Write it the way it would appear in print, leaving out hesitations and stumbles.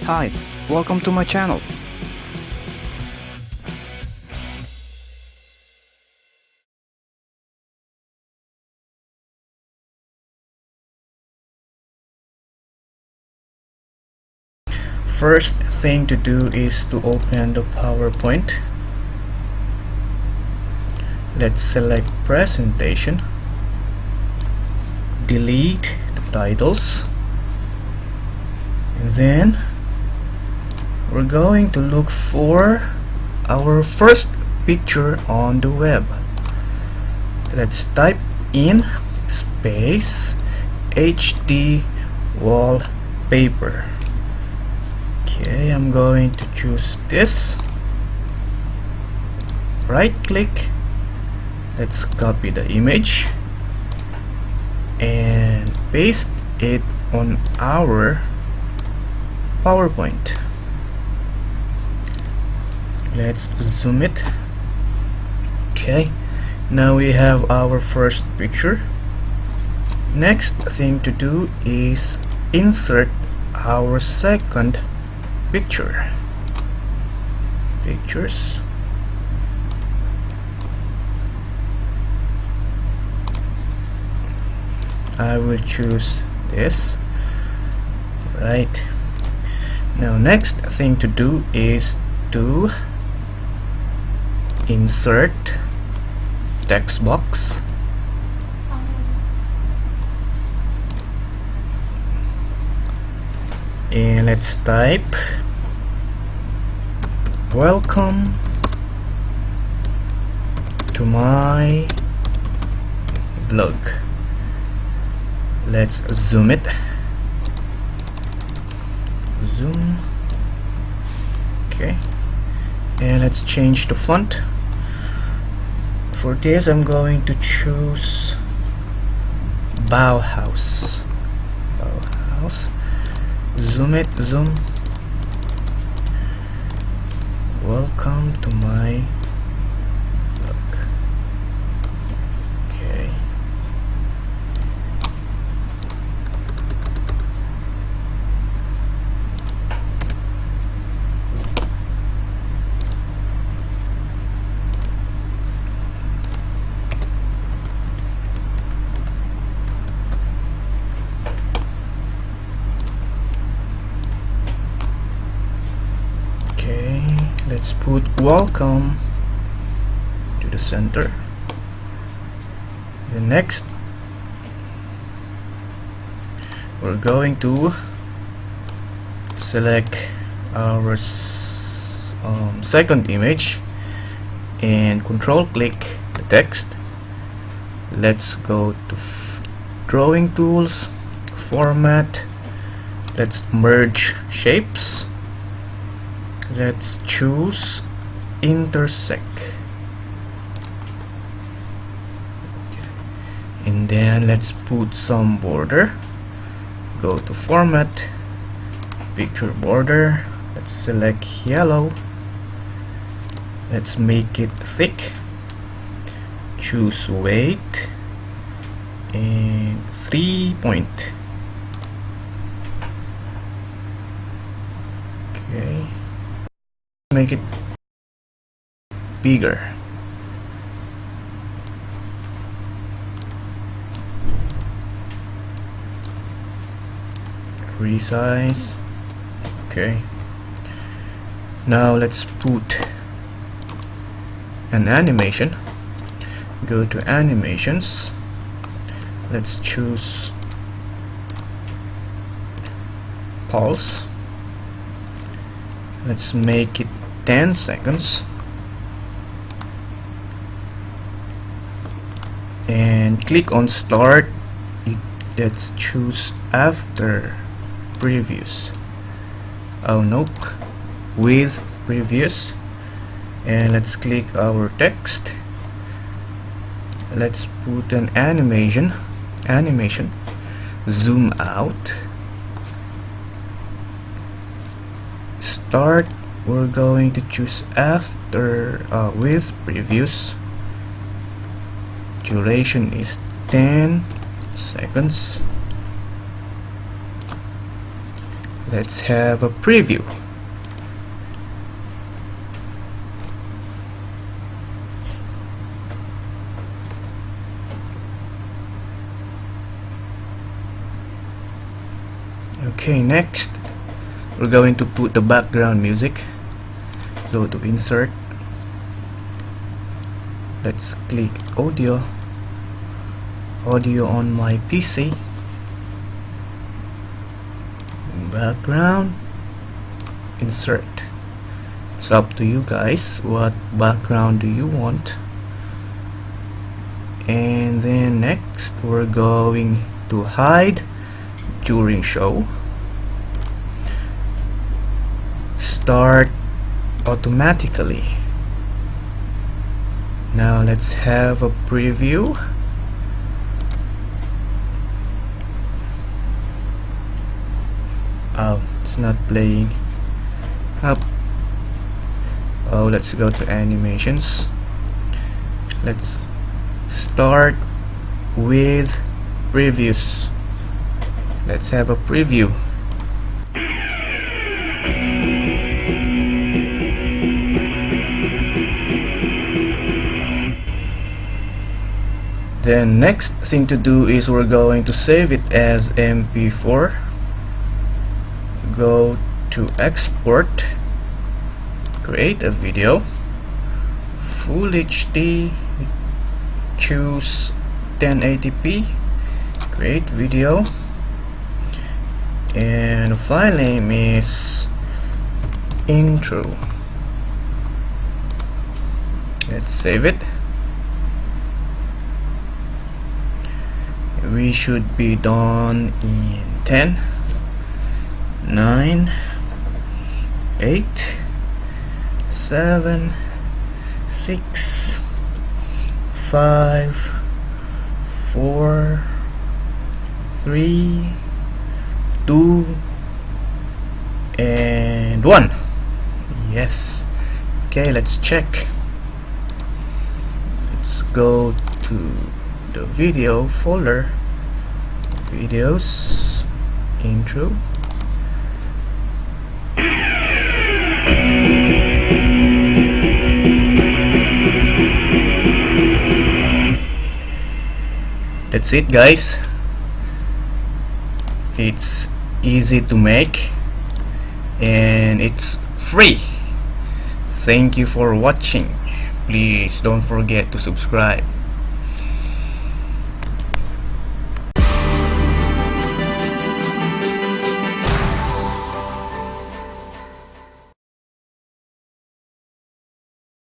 Hi, welcome to my channel. First thing to do is to open the PowerPoint. Let's select presentation, delete the titles, and then we're going to look for our first picture on the web. Let's type in space HD wallpaper. Okay, I'm going to choose this. Right click. Let's copy the image and paste it on our PowerPoint. Let's zoom it. Okay, now we have our first picture. Next thing to do is insert our second picture. Pictures. I will choose this. Right. Now next thing to do is to insert text box. And let's type welcome to my vlog. Let's zoom it. Zoom. Okay, and let's change the font. For this I'm going to choose Bauhaus. Bauhaus. Zoom it, zoom. Welcome to my vlog. Okay. Let's put welcome to the center. The next, we're going to select our second image and control click the text. Let's go to drawing tools, format. Let's merge shapes. Let's choose intersect. Okay. And then let's put some border. Go to format, picture border. Let's select yellow. Let's make it thick. Choose weight and 3 point. Okay. Make it bigger. Resize. Okay. Now let's put an animation. Go to animations. Let's choose pulse. Let's make it 10 seconds and click on start. Let's choose after previews. Oh nope, with previews. And let's click our text. Let's put an animation. Zoom out. Start. We're going to choose after with previews. Duration is 10 seconds. Let's have a preview. Okay, next we're going to put the background music. Go to insert. Let's click audio on my PC, background, insert. It's up to you guys, what background do you want. And then next we're going to hide during show, start automatically. Now let's have a preview. Oh, it's not playing up. Oh, let's go to animations. Let's start with previews. Let's have a preview. The next thing to do is we're going to save it as MP4. Go to export, create a video, full HD, choose 1080p, create video, and the file name is intro. Let's save it. We should be done in 10, 9, 8, 7, 6, 5, 4, 3, 2, and 1. Yes. Okay, let's check. Let's go to the video folder, videos, intro. That's it, guys. It's easy to make and it's free. Thank you for watching. Please don't forget to subscribe.